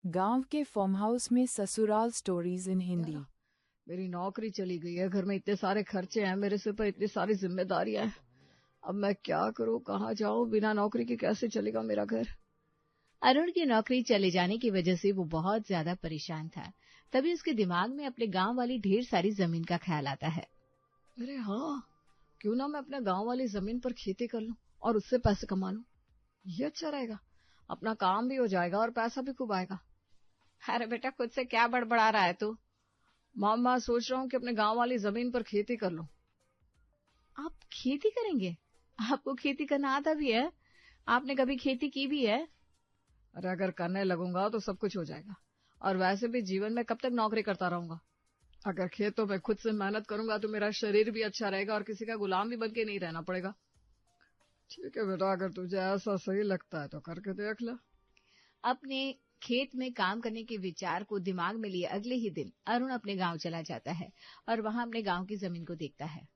गांव के farm house में ससुराल स्टोरीज इन हिंदी। मेरी नौकरी चली गई है, घर में इतने सारे खर्चे हैं, मेरे सिर पर इतनी सारी जिम्मेदारियां हैं। अब मैं क्या करूं, कहाँ जाऊं? बिना नौकरी के कैसे चलेगा मेरा घर? अरुण की नौकरी चले जाने की वजह से वो बहुत ज्यादा परेशान था। तभी उसके दिमाग में अपने गांव वाली ढेर सारी जमीन का ख्याल आता है। अरे हाँ, क्यों ना मैं अपने गांव वाली जमीन पर खेती कर लूं और उससे पैसे कमा लूं। ये अच्छा रहेगा, अपना काम भी हो जाएगा और पैसा भी खूब आएगा। अरे बेटा, खुद से क्या बड़बड़ा रहा है तू? मामा, सोच रहा हूँ कि अपने गांव वाली जमीन पर खेती कर लूं। आप खेती करेंगे? आपको खेती करना आता भी है? आपने कभी खेती की भी है? अरे अगर करने लगूंगा तो सब कुछ हो जाएगा, और वैसे भी जीवन में कब तक नौकरी करता रहूंगा। अगर खेतों में खुद से मेहनत करूंगा तो मेरा शरीर भी अच्छा रहेगा और किसी का गुलाम भी बनके नहीं रहना पड़ेगा। ठीक है बेटा, अगर तुझे ऐसा सही लगता है तो करके देख ले। अपने खेत में काम करने के विचार को दिमाग में लिए अगले ही दिन अरुण अपने गांव चला जाता है और वहां अपने गांव की जमीन को देखता है।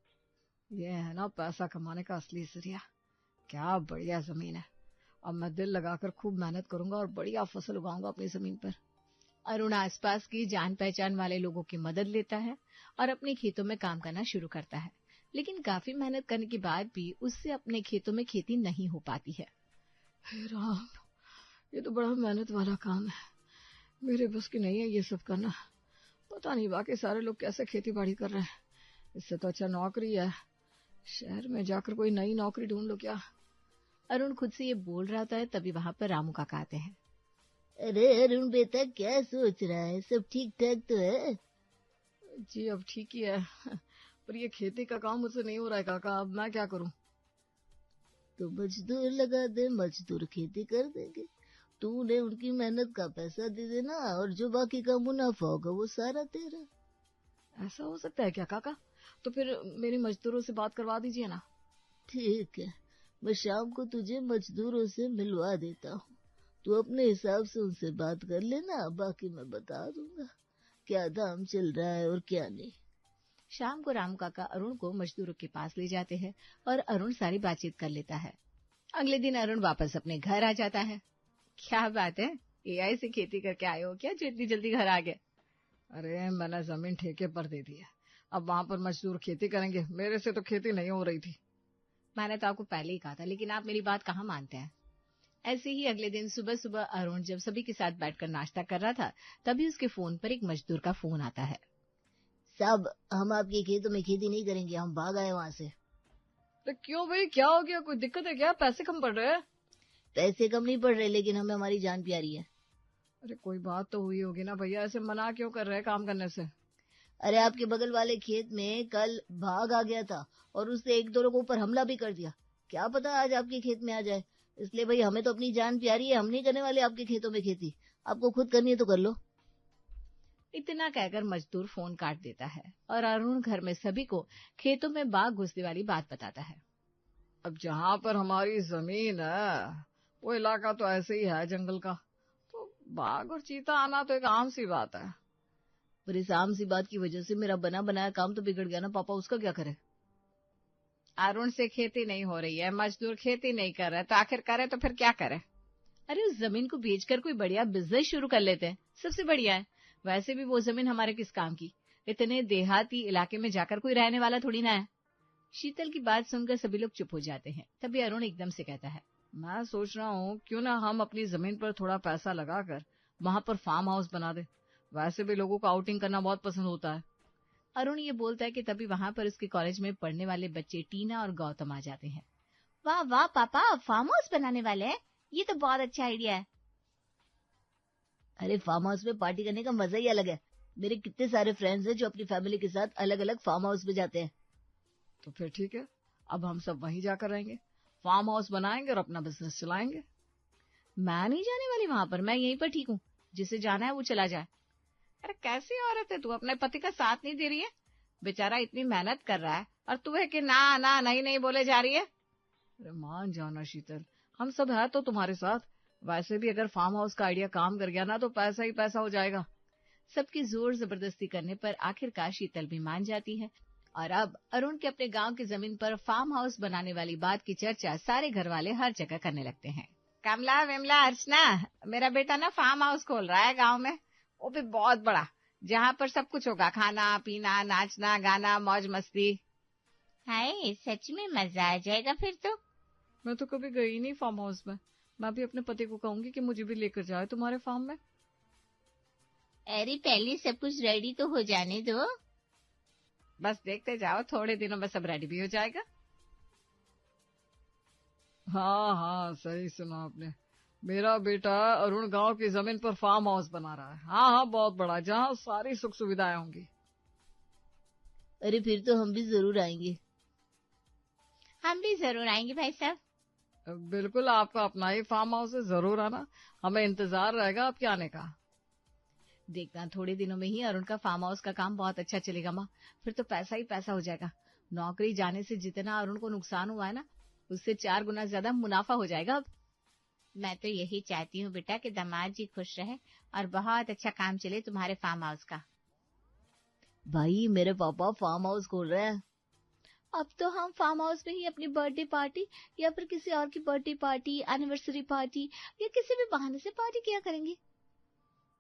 ये है ना पैसा कमाने का असली जरिया। क्या बढ़िया जमीन है। अब मैं दिल लगाकर खूब मेहनत करूंगा और बढ़िया फसल उगाऊंगा अपनी जमीन पर। अरुण आसपास की जान पहचान वाले लोगों की मदद लेता है और अपने खेतों में काम करना शुरू करता है। लेकिन काफी मेहनत करने के बाद भी उससे अपने खेतों में खेती नहीं हो पाती है। हे राम, ये तो बड़ा मेहनत वाला काम है, मेरे बस की नहीं है ये सब करना। पता नहीं बाकी सारे लोग कैसे खेती बाड़ी कर रहे हैं। इससे तो अच्छा नौकरी है, शहर में जाकर कोई नई नौकरी ढूंढ लो क्या। अरुण खुद से ये बोल रहा था, तभी वहां पर रामू काका आते हैं। अरे अरुण बेटा, क्या सोच रहा है? सब ठीक ठाक तो है? जी अब ठीक ही है, पर ये खेती का काम मुझसे नहीं हो रहा है काका। अब मैं क्या करूं? तो मजदूर लगा दे, मजदूर खेती कर देंगे। तू उन्हें उनकी मेहनत का पैसा दे देना और जो बाकी का मुनाफा होगा वो सारा तेरा। ऐसा हो सकता है क्या काका? तो फिर मेरी मजदूरों से बात करवा दीजिए ना। ठीक है, मैं शाम को तुझे मजदूरों से मिलवा देता हूँ। तू अपने हिसाब से उनसे बात कर लेना, बाकी मैं बता दूंगा क्या दाम चल रहा है और क्या नहीं। शाम को रामू काका अरुण को मजदूरों के पास ले जाते हैं और अरुण सारी बातचीत कर लेता है। अगले दिन अरुण वापस अपने घर आ जाता है। क्या बात है, एआई से खेती करके आए हो क्या जो इतनी जल्दी घर आ गए? अरे मैंने जमीन ठेके पर दे दी है, अब वहां पर मजदूर खेती करेंगे। मेरे से तो खेती नहीं हो रही थी। मैंने तो आपको पहले ही कहा था, लेकिन आप मेरी बात कहाँ मानते हैं। ऐसे ही अगले दिन सुबह सुबह अरुण जब सभी के साथ बैठकर नाश्ता कर रहा था, तभी उसके फोन पर एक मजदूर का फोन आता है। साहब, हम आपके खेतों में खेती नहीं करेंगे, हम भाग आए वहाँ से। तो क्यों भाई, क्या हो गया? कोई दिक्कत है क्या? पैसे कम पड़ रहे हैं? पैसे कम नहीं पड़ रहे, लेकिन हमें हमारी जान प्यारी है। अरे कोई बात तो हुई होगी ना भैया, ऐसे मना क्यों कर रहे हैं काम करने से? अरे आपके बगल वाले खेत में कल भाग आ गया था और उसने एक दो लोगों पर हमला भी कर दिया। क्या पता आज आपके खेत में आ जाए। इसलिए भाई, हमें तो अपनी जान प्यारी है, हम नहीं करने वाले आपके खेतों में खेती। आपको खुद करनी है तो कर लो। इतना कहकर मजदूर फोन काट देता है और अरुण घर में सभी को खेतों में बाघ घुसने वाली बात बताता है। अब जहाँ पर हमारी जमीन है वो इलाका तो ऐसे ही है जंगल का, तो बाघ और चीता आना तो एक आम सी बात है। पर इस आम सी बात की वजह से मेरा बना बनाया काम तो बिगड़ गया ना पापा, उसका क्या करे? अरुण से खेती नहीं हो रही है, मजदूर खेती नहीं कर रहे, तो आखिर करे तो फिर क्या करे? अरे उस जमीन को बेचकर कोई बढ़िया बिजनेस शुरू कर लेते हैं, सबसे बढ़िया है। वैसे भी वो जमीन हमारे किस काम की? इतने देहाती इलाके में जाकर कोई रहने वाला थोड़ी ना है। शीतल की बात सुनकर सभी लोग चुप हो जाते हैं। तभी अरुण एकदम से कहता है, मैं सोच रहा हूँ क्यों ना हम अपनी जमीन पर थोड़ा पैसा लगाकर वहां पर फार्म हाउस बना दे। वैसे भी लोगों को आउटिंग करना बहुत पसंद होता है। अरुण ये बोलता है कि तभी वहां पर उसके कॉलेज में पढ़ने वाले बच्चे टीना और गौतम आ जाते हैं। वाह वाह पापा, फार्म हाउस बनाने वाले हैं, ये तो बहुत अच्छा आइडिया है। अरे फार्म हाउस में पार्टी करने का मजा ही अलग है। मेरे कितने सारे फ्रेंड्स हैं जो अपनी फैमिली के साथ अलग अलग फार्म हाउस में जाते हैं। तो फिर ठीक है, अब हम सब वहीं जाकर रहेंगे, फार्म हाउस बनाएंगे और अपना बिजनेस चलाएंगे। मैं नहीं जाने वाली वहां पर, मैं यहीं पर ठीक हूँ। जिसे जाना है वो चला जाए। अरे कैसी औरत है तू, अपने पति का साथ नहीं दे रही है? बेचारा इतनी मेहनत कर रहा है और तू है कि ना ना नहीं नहीं बोले जा रही है। अरे मान जाना शीतल, हम सब है तो तुम्हारे साथ। वैसे भी अगर फार्म हाउस का आइडिया काम कर गया ना तो पैसा ही पैसा हो जाएगा। सबकी जोर जबरदस्ती करने पर आखिरकार शीतल भी मान जाती है और अब अरुण के अपने गांव की जमीन पर फार्म हाउस बनाने वाली बात की चर्चा सारे घर वाले हर जगह करने लगते हैं। कमला विमला अर्चना, मेरा बेटा ना फार्म हाउस खोल रहा है गांव में, वो भी बहुत बड़ा, जहाँ पर सब कुछ होगा, खाना पीना नाचना गाना मौज मस्ती। हाय, सच में मजा आ जाएगा फिर तो। मैं तो कभी गई नहीं फार्म हाउस में। मैं भी अपने पति को कहूंगी कि मुझे भी लेकर जाए तुम्हारे फार्म में। अरे पहले सब कुछ रेडी तो हो जाने दो। बस देखते जाओ, थोड़े दिनों में सब रेडी भी हो जाएगा। हाँ हाँ, सही सुना आपने। मेरा बेटा अरुण गांव की जमीन पर फार्म हाउस बना रहा है। हाँ हाँ, बहुत बड़ा, जहाँ सारी सुख सुविधाएं होंगी। अरे फिर तो हम भी जरूर आएंगे। हम भी जरूर आएंगे भाई साहब। बिल्कुल, आपका अपना ही फार्म हाउस है, जरूर आना, हमें इंतजार रहेगा आपके आने का। देखना थोड़े दिनों में ही अरुण का फार्म हाउस का काम बहुत अच्छा चलेगा माँ, फिर तो पैसा ही पैसा हो जाएगा। नौकरी जाने से जितना अरुण को नुकसान हुआ है ना, उससे 4 गुना ज्यादा मुनाफा हो जाएगा अब। मैं तो यही चाहती हूँ बेटा कि दामाद जी खुश रहे और बहुत अच्छा काम चले तुम्हारे फार्म हाउस का। भाई, मेरे पापा फार्म हाउस खोल रहे हैं। अब तो हम फार्म हाउस में ही अपनी बर्थडे पार्टी या फिर किसी और की बर्थडे पार्टी, एनिवर्सरी पार्टी या किसी भी बहाने से पार्टी किया करेंगे।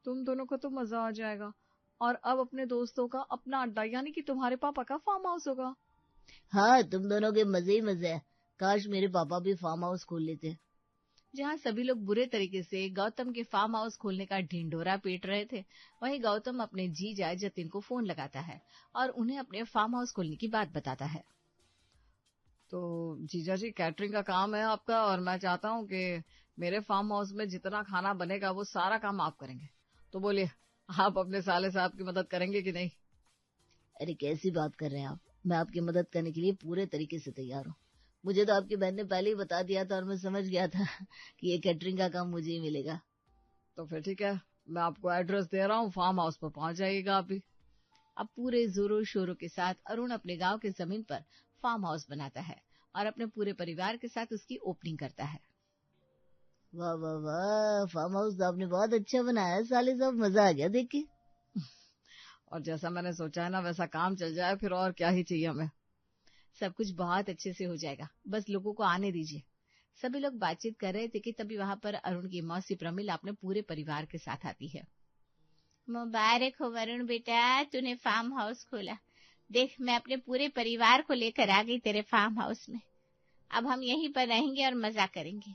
तुम दोनों को तो मजा आ जाएगा। और अब अपने दोस्तों का अपना अड्डा, यानी कि तुम्हारे पापा का फार्म हाउस होगा। हाँ, तुम दोनों के मजे ही मजे हैं। काश मेरे पापा भी फार्म हाउस खोल लेते। जहाँ सभी लोग बुरे तरीके से गौतम के फार्म हाउस खोलने का ढिंढोरा पीट रहे थे, वहीं गौतम अपने जीजा जतिन को फोन लगाता है और उन्हें अपने फार्म हाउस खोलने की बात बताता है। तो जीजा जी, कैटरिंग का काम है आपका, और मैं चाहता हूँ कि मेरे फार्म हाउस में जितना खाना बनेगा वो सारा काम आप करेंगे। तो बोलिए, आप अपने साले साहब की मदद करेंगे कि नहीं? अरे कैसी बात कर रहे हैं आप? मैं आपकी मदद करने के लिए पूरे तरीके से तैयार हूँ। मुझे तो आपकी बहन ने पहले ही बता दिया था और मैं समझ गया था कि ये कैटरिंग का काम मुझे ही मिलेगा। तो फिर ठीक है, मैं आपको एड्रेस दे रहा हूँ, फार्म हाउस पर पहुंच जाइएगा आप भी। अब पूरे जोरों शोरों के साथ अरुण अपने गांव की जमीन पर फार्म हाउस बनाता है और अपने पूरे परिवार के साथ उसकी ओपनिंग करता है। वाह वाह वाह, फार्म हाउस तो आपने बहुत अच्छा बनाया है साले साहब, मजा आ गया देख के। और जैसा मैंने सोचा है ना, वैसा काम चल जाए, फिर और क्या ही चाहिए हमें। सब कुछ बहुत अच्छे से हो जाएगा, बस लोगों को आने दीजिए। सभी लोग बातचीत कर रहे थे कि तभी वहां पर अरुण की मौसी प्रमिला अपने पूरे परिवार के साथ आती है। मुबारक हो वरुण बेटा, तूने फार्म हाउस खोला। देख, मैं अपने पूरे परिवार को लेकर आ गई तेरे फार्म हाउस में। अब हम यहीं पर रहेंगे और मजा करेंगे।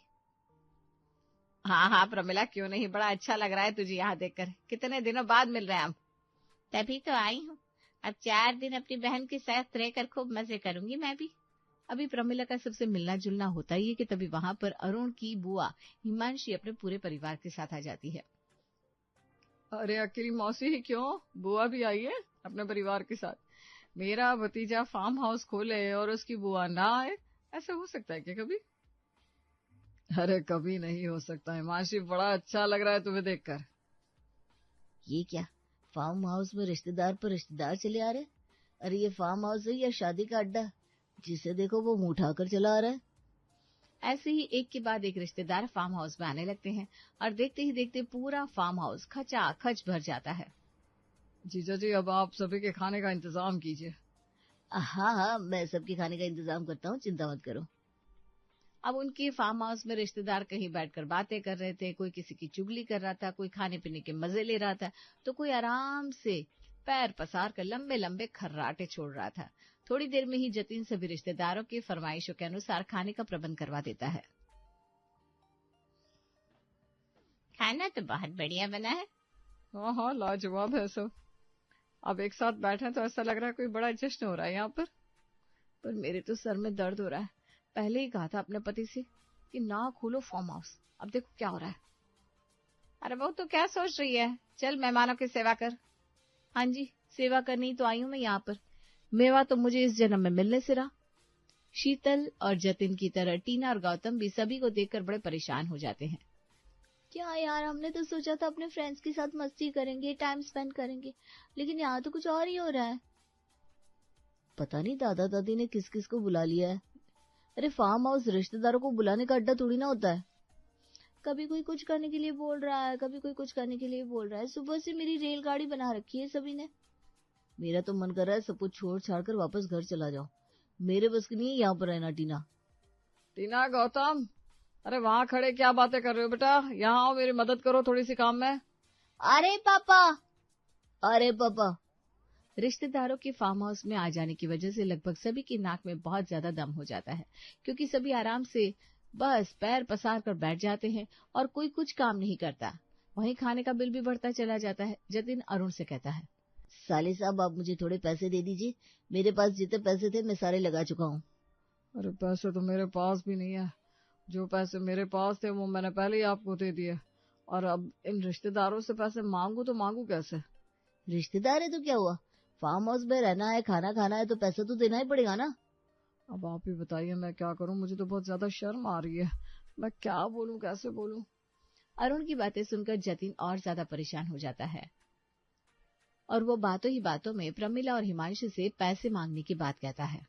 हाँ हाँ प्रमिला, क्यों नहीं, बड़ा अच्छा लग रहा है तुझे यहाँ देखकर, कितने दिनों बाद मिल रहे हैं हम। तभी तो आई हूँ। अब 4 दिन अपनी बहन के साथ रहकर खूब मजे करूंगी मैं भी। अभी प्रमिला का सबसे मिलना जुलना होता ही है कि तभी वहां पर अरुण की बुआ हिमांशी अपने पूरे परिवार के साथ आ जाती है। अरे अकेली मौसी ही क्यों, बुआ भी आई है अपने परिवार के साथ। मेरा भतीजा फार्म हाउस खोले और उसकी बुआ ना आए, ऐसा हो सकता है क्या कभी? अरे कभी नहीं हो सकता हिमांशी, बड़ा अच्छा लग रहा है तुम्हें देखकर। ये क्या, फार्म हाउस में रिश्तेदार पर रिश्तेदार चले आ रहे? अरे ये फार्म हाउस है या शादी का अड्डा? जिसे देखो वो मुंह उठाकर चला आ रहा है। ऐसे ही एक के बाद एक रिश्तेदार फार्म हाउस में आने लगते हैं और देखते ही देखते पूरा फार्म हाउस खचाखच भर जाता है। जीजा जी, अब आप सभी के खाने का इंतजाम कीजिए। हाँ हाँ, मैं सबके खाने का इंतजाम करता हूँ, चिंता मत करो। अब उनके फार्म हाउस में रिश्तेदार कहीं बैठकर बातें कर रहे थे, कोई किसी की चुगली कर रहा था, कोई खाने पीने के मजे ले रहा था, तो कोई आराम से पैर पसार कर लंबे लंबे खर्राटे छोड़ रहा था। थोड़ी देर में ही जतिन सभी रिश्तेदारों की फरमाइशों के अनुसार खाने का प्रबंध करवा देता है। खाना तो बहुत बढ़िया बना है। हाँ हाँ, लाजवाब है सब। अब एक साथ बैठे तो ऐसा लग रहा है कोई बड़ा जश्न हो रहा है यहाँ पर मेरे तो सर में दर्द हो रहा है। पहले ही कहा था अपने पति से कि ना खोलो फार्म हाउस, अब देखो क्या हो रहा है। अरे वो तो क्या सोच रही है, चल मेहमानों की सेवा कर। हाँ जी, सेवा करनी तो आई हूँ मैं यहाँ पर, मेवा तो मुझे इस जन्म में मिलने से रहा। शीतल और जतिन की तरह टीना और गौतम भी सभी को देखकर बड़े परेशान हो जाते हैं। क्या यार, हमने तो सोचा था अपने फ्रेंड्स के साथ मस्ती करेंगे, टाइम स्पेंड करेंगे, लेकिन यहाँ तो कुछ और ही हो रहा है। पता नहीं दादा दादी ने किस किस को बुला लिया है। अरे फार्म हाउस रिश्तेदारों को बुलाने का अड्डा थोड़ी ना होता है। कभी कोई कुछ करने के लिए बोल रहा है, कभी कोई कुछ करने के लिए बोल रहा है। सुबह से मेरी रेलगाड़ी बना रखी है सभी ने। मेरा तो मन कर रहा है सब कुछ छोड़ छाड़ कर वापस घर चला जाओ। मेरे बस की नहीं है यहाँ पर रहना। टीना, टीना, गौतम, अरे वहाँ खड़े क्या बातें कर रहे हो बेटा, यहाँ आओ, मेरी मदद करो थोड़ी सी काम में। अरे पापा, अरे पापा। रिश्तेदारों के फार्म हाउस में आ जाने की वजह से लगभग सभी की नाक में बहुत ज्यादा दम हो जाता है, क्योंकि सभी आराम से बस पैर पसार कर बैठ जाते हैं और कोई कुछ काम नहीं करता। वहीं खाने का बिल भी बढ़ता चला जाता है। जतिन अरुण से कहता है, साले साहब आप मुझे थोड़े पैसे दे दीजिए, मेरे पास जितने पैसे थे मैं सारे लगा चुका हूँ। अरे पैसे तो मेरे पास भी नहीं है, जो पैसे मेरे पास थे वो मैंने पहले ही आपको दे दिए, और अब इन रिश्तेदारों से पैसे मांगू तो मांगू कैसे? रिश्तेदार है तो क्या हुआ, फार्म हाउस में रहना है, खाना खाना है, तो पैसा तो देना ही पड़ेगा ना। अब आप ही बताइए मैं क्या करूं, मुझे तो बहुत ज्यादा शर्म आ रही है, मैं क्या बोलूं, कैसे बोलूं? अरुण की बातें सुनकर जतिन और ज्यादा परेशान हो जाता है और वो बातों ही बातों में प्रमिला और हिमांशु से पैसे मांगने की बात कहता है।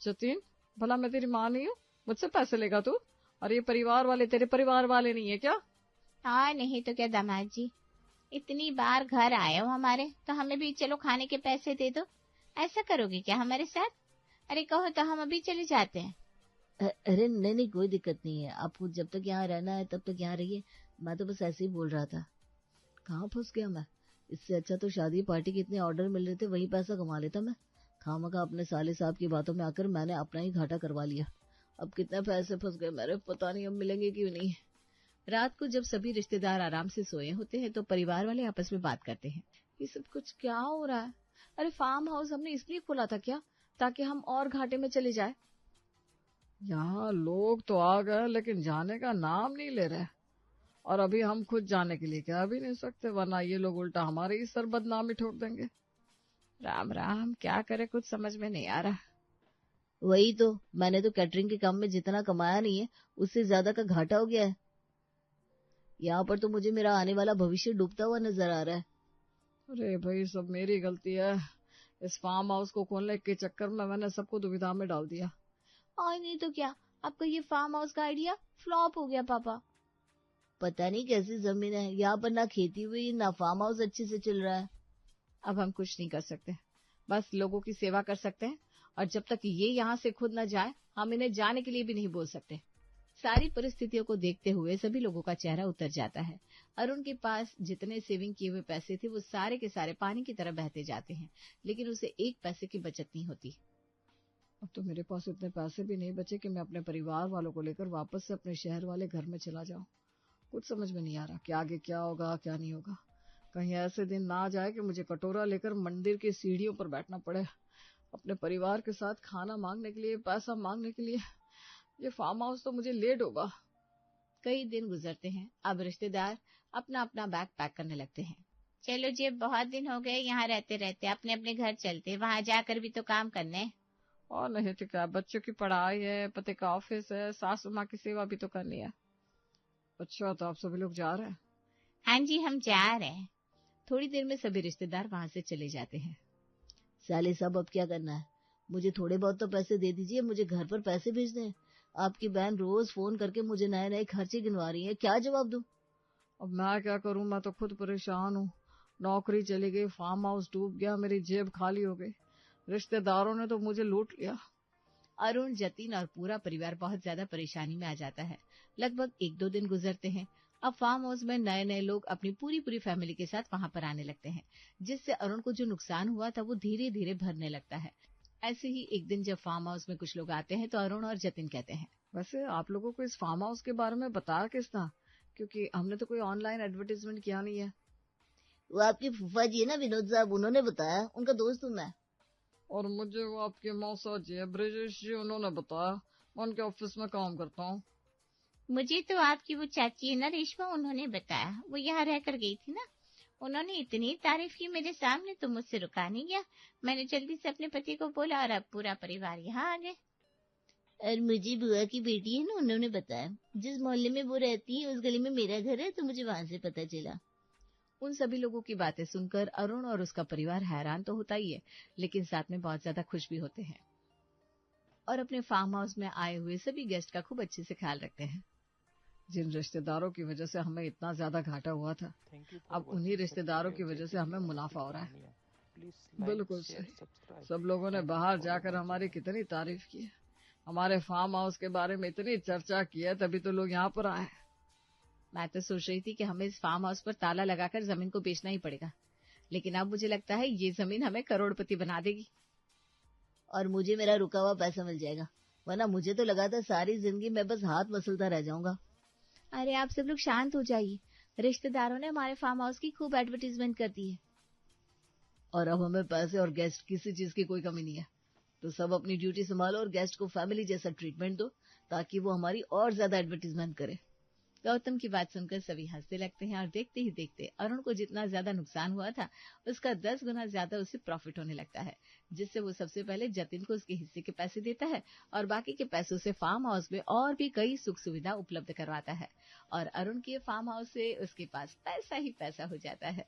जतिन, भला मैं तेरी माँ नहीं हूँ, मुझसे पैसे लेगा तू? और ये परिवार वाले तेरे परिवार वाले नहीं है क्या? और नहीं तो क्या दामाद जी, इतनी बार घर आए हो हमारे, तो हमें भी चलो खाने के पैसे दे दो। ऐसा करोगे क्या हमारे साथ? अरे कहो तो हम अभी चले जाते हैं। अरे नहीं नहीं, कोई दिक्कत नहीं है, आपको जब तक यहाँ रहना है तब तक यहाँ रहिए, मैं तो बस ऐसे ही बोल रहा था। कहाँ फंस गया मैं, इससे अच्छा तो शादी पार्टी के इतने ऑर्डर मिल रहे थे, वही पैसा कमा लेता मैं। खामखा अपने साले साहब की बातों में आकर मैंने अपना ही घाटा करवा लिया। अब कितने पैसे फंस गए मेरे, पता नहीं अब मिलेंगे क्यों नहीं। रात को जब सभी रिश्तेदार आराम से सोए होते हैं तो परिवार वाले आपस में बात करते हैं, ये सब कुछ क्या हो रहा है? अरे फार्म हाउस हमने इसलिए खोला था क्या, ताकि हम और घाटे में चले जाए? यहाँ लोग तो आ गए लेकिन जाने का नाम नहीं ले रहे, और अभी हम खुद जाने के लिए कह भी नहीं सकते, वरना ये लोग उल्टा हमारे ही सर बदनामी ठोक देंगे। राम राम, क्या करे, कुछ समझ में नहीं आ रहा। वही तो, मैंने तो कैटरिंग के काम में जितना कमाया नहीं है उससे ज्यादा का घाटा हो गया है। यहाँ पर तो मुझे मेरा आने वाला भविष्य डूबता हुआ नजर आ रहा है। अरे भाई, सब मेरी गलती है, इस फार्म हाउस को खोलने के चक्कर में मैंने सबको दुविधा में डाल दिया। और नहीं तो क्या, आपका ये फार्म हाउस का आइडिया फ्लॉप हो गया पापा। पता नहीं कैसी जमीन है यहाँ पर, ना खेती हुई ना फार्म हाउस अच्छे से चल रहा है। अब हम कुछ नहीं कर सकते, बस लोगों की सेवा कर सकते हैं, और जब तक ये यहाँ से खुद न जाए हम इन्हें जाने के लिए भी नहीं बोल सकते। सारी परिस्थितियों को देखते हुए सभी लोगों का चेहरा उतर जाता है। अरुण के पास जितने सेविंग किए हुए पैसे थे वो सारे के सारे पानी की तरह बहते जाते हैं, लेकिन उसे एक पैसे की बचत नहीं होती। अब तो मेरे पास इतने पैसे भी नहीं बचे कि मैं अपने परिवार वालों को लेकर वापस से अपने शहर वाले घर में चला जाऊं। कुछ समझ में नहीं आ रहा कि आगे क्या होगा क्या नहीं होगा। कहीं ऐसे दिन ना आ जाए कि मुझे कटोरा लेकर मंदिर की सीढ़ियों पर बैठना पड़े अपने परिवार के साथ खाना मांगने के लिए, पैसा मांगने के लिए। ये फार्म हाउस तो मुझे ले डूबा। कई दिन गुजरते हैं। अब रिश्तेदार अपना अपना बैग पैक करने लगते हैं। चलो जी, बहुत दिन हो गए यहाँ रहते रहते, अपने अपने घर चलते, वहाँ जाकर भी तो काम करने। और नहीं तो क्या, बच्चों की पढ़ाई है, पति का ऑफिस है, सासू माँ की सेवा भी तो करनी है। अच्छा, तो आप सभी लोग जा रहे हैं? हाँ जी, हम जा रहे हैं। थोड़ी देर में सभी रिश्तेदार वहाँ से चले जाते हैं। साले साहब अब क्या करना है, मुझे थोड़े बहुत तो पैसे दे दीजिए, मुझे घर पर पैसे भेजने हैं। आपकी बहन रोज फोन करके मुझे नए नए खर्चे गिनवा रही है, क्या जवाब दूं? अब मैं क्या करूं, मैं तो खुद परेशान हूँ। नौकरी चली गई, फार्म हाउस डूब गया, मेरी जेब खाली हो गई, रिश्तेदारों ने तो मुझे लूट लिया। अरुण, जतिन और पूरा परिवार बहुत ज्यादा परेशानी में आ जाता है। लगभग 1-2 दिन गुजरते हैं। अब फार्म हाउस में नए नए लोग अपनी पूरी पूरी फैमिली के साथ वहां पर आने लगते हैं, जिससे अरुण को जो नुकसान हुआ था वो धीरे धीरे भरने लगता है। ऐसे ही एक दिन जब फार्म हाउस में कुछ लोग आते हैं तो अरुण और जतिन कहते हैं, वैसे आप लोगों को इस फार्म हाउस के बारे में बताया किसने? क्योंकि हमने तो कोई ऑनलाइन एडवर्टाइजमेंट किया नहीं है। वो आपके फूफा जी है ना विनोद साहब, उन्होंने बताया, उनका दोस्त हूँ मैं। और मुझे वो आपके मौसा जी है ब्रिजेश जी, उन्होंने बताया, मैं उनके ऑफिस में काम करता हूँ। मुझे तो आपकी वो चाची है ना रेशमा, उन्होंने बताया, वो यहाँ रह कर गई थी ना, उन्होंने इतनी तारीफ की मेरे सामने तो मुझसे रुका नहीं गया। मैंने जल्दी से अपने पति को बोला और अब पूरा परिवार यहाँ आ गए। और मुझे बुआ की बेटी है ना, उन्होंने बताया, जिस मोहल्ले में वो रहती है उस गली में मेरा घर है, तो मुझे वहां से पता चला। उन सभी लोगों की बातें सुनकर अरुण और उसका परिवार हैरान तो होता ही है, लेकिन साथ में बहुत ज्यादा खुश भी होते हैं और अपने फार्म हाउस में आए हुए सभी गेस्ट का खूब अच्छे से ख्याल रखते हैं। जिन रिश्तेदारों की वजह से हमें इतना ज्यादा घाटा हुआ था, अब उन्हीं रिश्तेदारों की वजह से हमें मुनाफा हो रहा है। बिल्कुल सही, सब लोगों ने बाहर जाकर हमारी कितनी तारीफ की है। हमारे फार्म हाउस के बारे में इतनी चर्चा की है, तभी तो लोग यहाँ पर आए हैं। मैं तो सोच रही थी कि हमें इस फार्म हाउस पर ताला लगाकर जमीन को बेचना ही पड़ेगा, लेकिन अब मुझे लगता है ये जमीन हमें करोड़पति बना देगी। और मुझे मेरा रुका हुआ पैसा मिल जाएगा, वरना मुझे तो लगा था सारी जिंदगी मैं बस हाथ मसलता रह जाऊंगा। अरे आप सब लोग शांत हो जाइए, रिश्तेदारों ने हमारे फार्म हाउस की खूब एडवर्टीजमेंट कर दी है। और अब हमें पैसे और गेस्ट किसी चीज की कोई कमी नहीं है, तो सब अपनी ड्यूटी संभालो और गेस्ट को फैमिली जैसा ट्रीटमेंट दो, ताकि वो हमारी और ज्यादा एडवर्टीजमेंट करे। गौतम की बात सुनकर सभी हंसने लगते हैं और देखते ही देखते अरुण को जितना ज्यादा नुकसान हुआ था उसका 10 गुना ज्यादा उसे प्रॉफिट होने लगता है, जिससे वो सबसे पहले जतिन को उसके हिस्से के पैसे देता है और बाकी के पैसों से फार्म हाउस में और भी कई सुख सुविधा उपलब्ध करवाता है और अरुण के फार्म हाउस से उसके पास पैसा ही पैसा हो जाता है।